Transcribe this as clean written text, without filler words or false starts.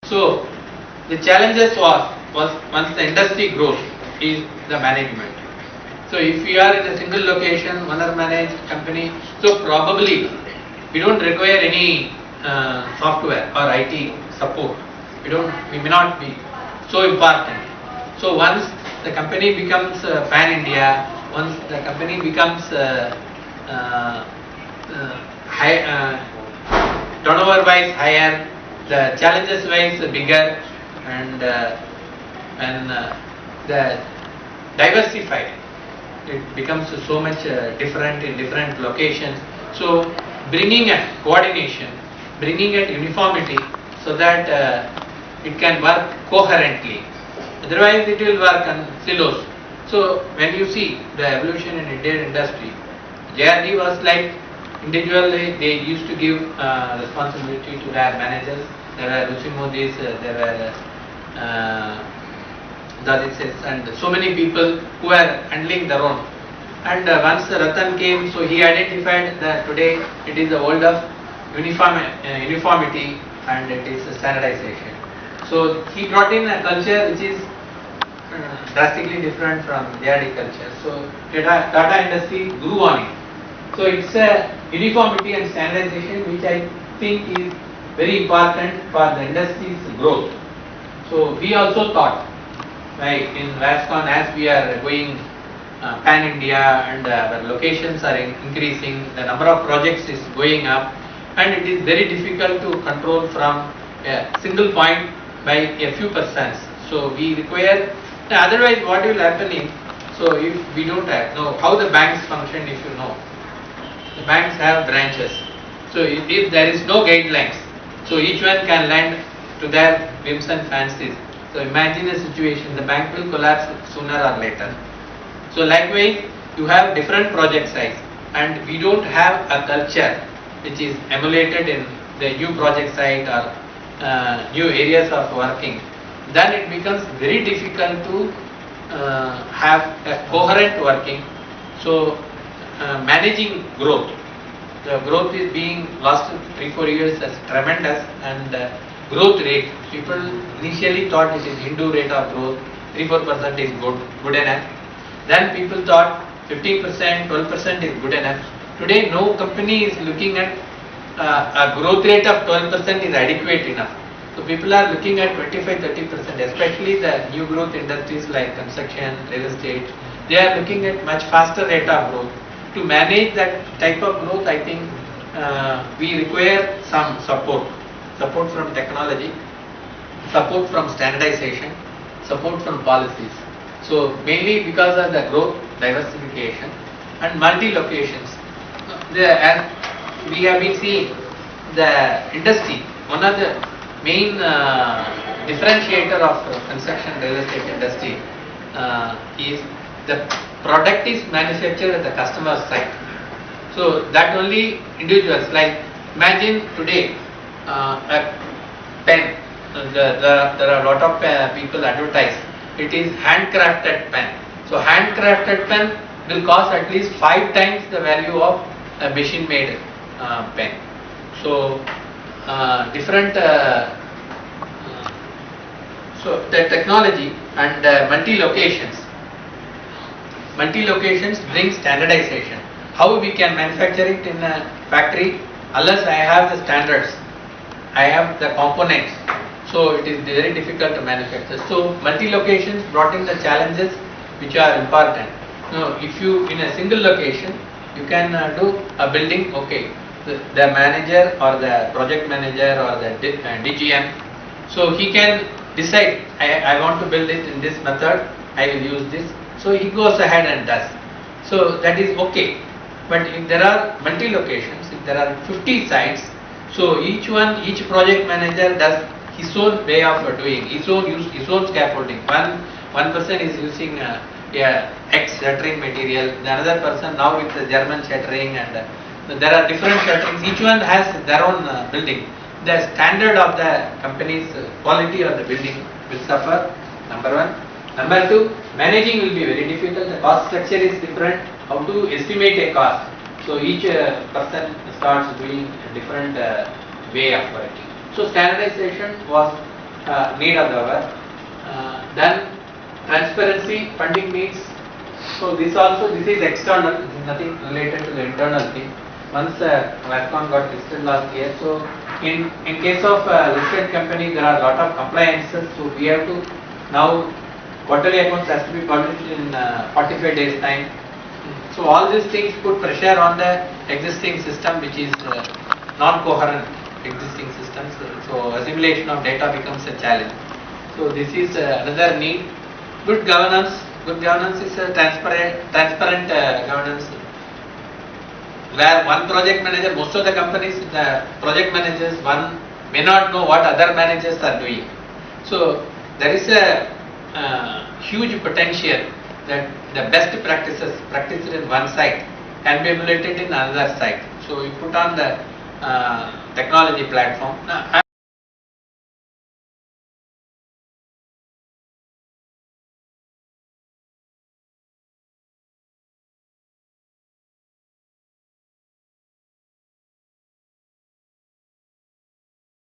So the challenges was once the industry grows is the management. So if we are in a single location, owner managed company, so probably we don't require any software or IT support. We may not be so important. So once the company becomes pan India, once the company becomes high, turnover wise higher, the challenges wise bigger, and the diversified, it becomes so much different in different locations. So bringing a coordination, bringing a uniformity, so that it can work coherently. Otherwise it will work on silos. So when you see the evolution in Indian industry, JRD was like individually they used to give responsibility to their managers. There were Ruchi Modis, there were Daditses, and so many people who were handling their own. And once Ratan came, so he identified that today it is the world of uniformity and it is standardization. So he brought in a culture which is drastically different from JRD culture. So Tata industry grew on it. So it's a uniformity and standardization which I think is very important for the industry's growth. So we also thought, like in Vascon, as we are going pan India and our locations are increasing, the number of projects is going up, and it is very difficult to control from a single point by a few persons. So we require, otherwise what will happen is, so if we don't know how the banks function, if you know, the banks have branches. So if there is no guidelines, so each one can lend to their whims and fancies. So imagine a situation, the bank will collapse sooner or later. So likewise, you have different project size, and we don't have a culture which is emulated in the new project site or new areas of working. Then it becomes very difficult to have a coherent working. So managing growth, the growth is being last 3-4 years as tremendous, and growth rate, people initially thought it is Hindu rate of growth, 3-4% is good enough. Then people thought 15%, 12% is good enough. Today no company is looking at a growth rate of 12% is adequate enough. So people are looking at 25-30%, especially the new growth industries like construction, real estate. They are looking at much faster rate of growth. To manage that type of growth, I think we require some support from technology, support from standardization, support from policies. So mainly because of the growth, diversification and multi-locations. As we have been seeing, the industry, one of the main differentiator of construction real estate industry is the product is manufactured at the customer site. So that only individuals, like imagine today a pen, there are a lot of people advertise, it is handcrafted pen. So handcrafted pen will cost at least 5 times the value of a machine made pen. So different so the technology and multi-locations bring standardization. How we can manufacture it in a factory, unless I have the standards, I have the components, so it is very difficult to manufacture. So multi-locations brought in the challenges which are important. Now if you in a single location, you can do a building, okay, the manager or the project manager or the DGM, so he can decide, I want to build it in this method, I will use this. So he goes ahead and does. So that is okay. But if there are multi-locations, if there are 50 sites, so each project manager does his own way of doing, his own scaffolding. One person is using X shuttering material, the another person now with the German shuttering, and there are different shutterings. Each one has their own building. The standard of the company's quality of the building will suffer, number one. Number two, managing will be very difficult. The cost structure is different. How to estimate a cost? So each person starts doing a different way of working. So standardization was need of the hour. Then transparency, funding needs. So this is external, this is nothing related to the internal thing. Once Vascon got listed last year, so in case of listed company, there are a lot of compliances, so we have to now quarterly accounts has to be published in 45 days time. So all these things put pressure on the existing system, which is non-coherent existing systems. So assimilation of data becomes a challenge. So this is another need. Good governance. Good governance is a transparent governance, where one project manager, most of the companies, the project managers, one may not know what other managers are doing. So there is a huge potential that the best practices practiced in one site can be emulated in another site. So we put on the technology platform. Now,